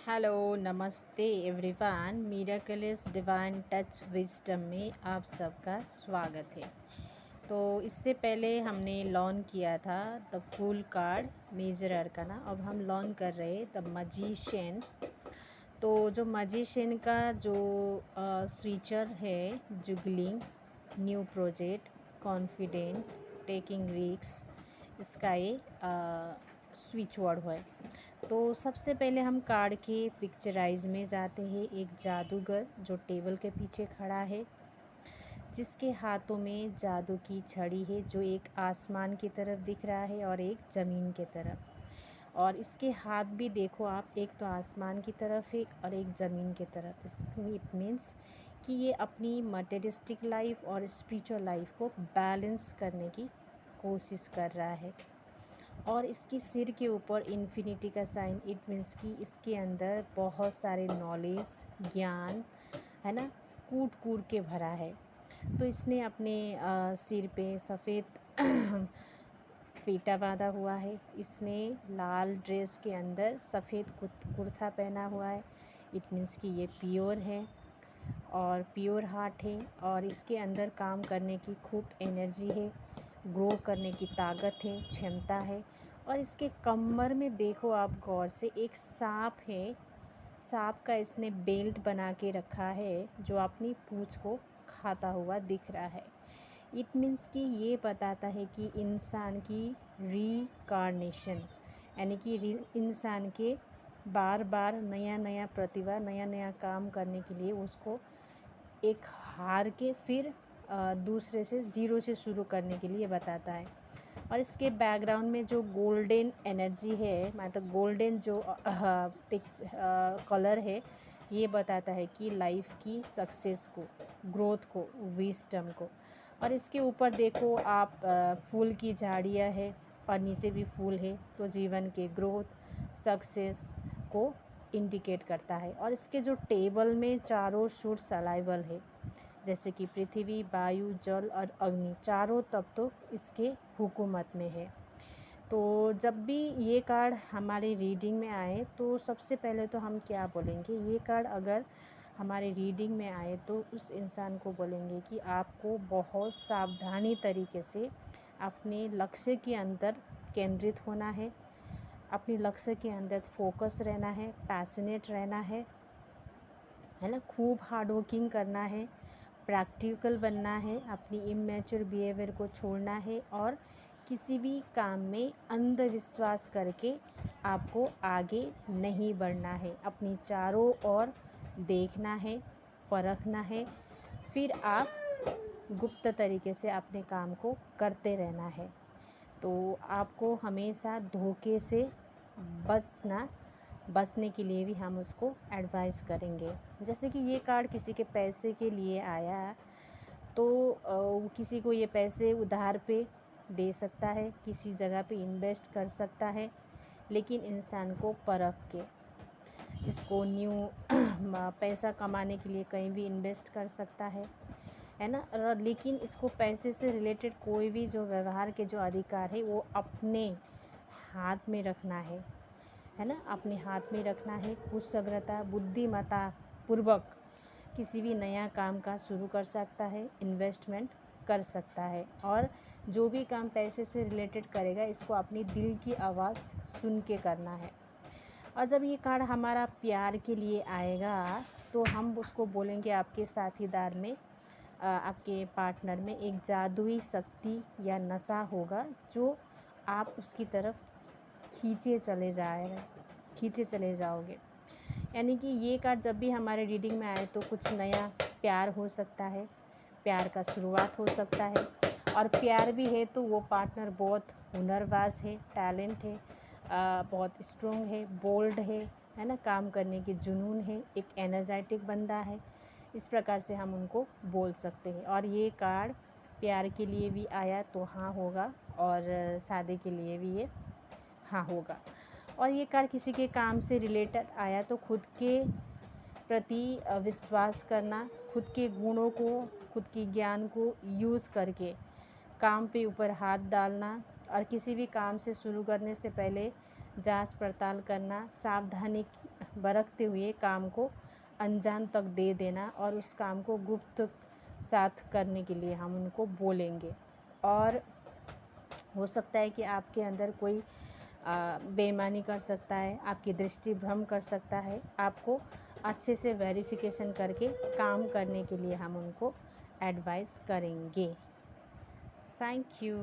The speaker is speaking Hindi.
हेलो नमस्ते everyone. Miracles divine touch wisdom में आप सबका स्वागत है। तो इससे पहले हमने लॉन्च किया था the fool card major arcana. अब हम लॉन्च कर रहे हैं द मजिशियन। तो जो मजिशियन का जो स्विचर है, juggling, new project, confident, taking risk, इसका ये स्विच वर्ड है। तो सबसे पहले हम कार्ड के पिक्चराइज में जाते हैं। एक जादूगर जो टेबल के पीछे खड़ा है, जिसके हाथों में जादू की छड़ी है, जो एक आसमान की तरफ दिख रहा है और एक ज़मीन की तरफ। और इसके हाथ भी देखो आप, एक तो आसमान की तरफ है और एक ज़मीन की तरफ। इसमें इट मीन्स कि ये अपनी मटेरियलिस्टिक लाइफ और स्पिरिचुअल लाइफ को बैलेंस करने की कोशिश कर रहा है। और इसकी सिर के ऊपर इन्फिनिटी का साइन, इट मीन्स कि इसके अंदर बहुत सारे नॉलेज, ज्ञान है ना, कूट कूट के भरा है। तो इसने अपने सिर पे सफ़ेद फीता बांधा हुआ है। इसने लाल ड्रेस के अंदर सफ़ेद कुर्ता पहना हुआ है। इट मीन्स कि ये प्योर है और प्योर हार्ट है और इसके अंदर काम करने की खूब एनर्जी है, ग्रो करने की ताकत है, क्षमता है। और इसके कमर में देखो आप गौर से, एक सांप है। सांप का इसने बेल्ट बना के रखा है, जो अपनी पूंछ को खाता हुआ दिख रहा है। इट मीन्स कि ये बताता है कि इंसान की रीकार्नेशन, यानी कि इंसान के बार बार नया नया प्रतिभा, नया नया काम करने के लिए उसको एक हार के फिर दूसरे से ज़ीरो से शुरू करने के लिए बताता है। और इसके बैकग्राउंड में जो गोल्डन एनर्जी है, मतलब गोल्डन जो कलर है, ये बताता है कि लाइफ की सक्सेस को, ग्रोथ को, विजडम को। और इसके ऊपर देखो आप, फूल की झाड़ियाँ है और नीचे भी फूल है, तो जीवन के ग्रोथ, सक्सेस को इंडिकेट करता है। और इसके जो टेबल में चारों शूट्स अलाइवल है, जैसे कि पृथ्वी, वायु, जल और अग्नि, चारों तत्व तो इसके हुकूमत में है। तो जब भी ये कार्ड हमारे रीडिंग में आए तो सबसे पहले तो हम क्या बोलेंगे, ये कार्ड अगर हमारे रीडिंग में आए तो उस इंसान को बोलेंगे कि आपको बहुत सावधानी तरीके से अपने लक्ष्य के अंदर केंद्रित होना है, अपने लक्ष्य के अंदर फोकस रहना है, पैशनेट रहना है ना, खूब हार्ड वर्किंग करना है, प्रैक्टिकल बनना है, अपनी इमेच्योर बिहेवियर को छोड़ना है और किसी भी काम में अंधविश्वास करके आपको आगे नहीं बढ़ना है। अपनी चारों ओर देखना है, परखना है, फिर आप गुप्त तरीके से अपने काम को करते रहना है। तो आपको हमेशा धोखे से बचने के लिए भी हम उसको एडवाइस करेंगे। जैसे कि ये कार्ड किसी के पैसे के लिए आया, तो किसी को ये पैसे उधार पे दे सकता है, किसी जगह पे इन्वेस्ट कर सकता है, लेकिन इंसान को परख के इसको न्यू पैसा कमाने के लिए कहीं भी इन्वेस्ट कर सकता है ना। लेकिन इसको पैसे से रिलेटेड कोई भी जो व्यवहार के जो अधिकार है वो अपने हाथ में रखना है ना, अपने हाथ में रखना है। कुशग्रता, बुद्धिमत्ता पूर्वक किसी भी नया काम का शुरू कर सकता है, इन्वेस्टमेंट कर सकता है। और जो भी काम पैसे से रिलेटेड करेगा, इसको अपनी दिल की आवाज़ सुन के करना है। और जब ये कार्ड हमारा प्यार के लिए आएगा तो हम उसको बोलेंगे आपके साथीदार में, आपके पार्टनर में एक जादुई शक्ति या नशा होगा, जो आप उसकी तरफ खींचे चले जाओगे। यानी कि ये कार्ड जब भी हमारे रीडिंग में आए तो कुछ नया प्यार हो सकता है, प्यार का शुरुआत हो सकता है। और प्यार भी है तो वो पार्टनर बहुत हुनरबाज है, टैलेंट है, बहुत स्ट्रॉन्ग है, बोल्ड है ना, काम करने की जुनून है, एक एनर्जेटिक बंदा है। इस प्रकार से हम उनको बोल सकते हैं। और ये कार्ड प्यार के लिए भी आया तो हाँ होगा, और शादी के लिए भी ये हाँ होगा। और ये कार्ड किसी के काम से रिलेटेड आया तो खुद के प्रति विश्वास करना, खुद के गुणों को, खुद के ज्ञान को यूज़ करके काम पे ऊपर हाथ डालना, और किसी भी काम से शुरू करने से पहले जांच पड़ताल करना, बरतते हुए काम को अंजाम तक दे देना और उस काम को गुप्त साथ करने के लिए हम उनको बोलेंगे। और हो सकता है कि आपके अंदर कोई बेईमानी कर सकता है, आपकी दृष्टि भ्रम कर सकता है। आपको अच्छे से वेरिफिकेशन करके काम करने के लिए हम उनको एडवाइस करेंगे। Thank you.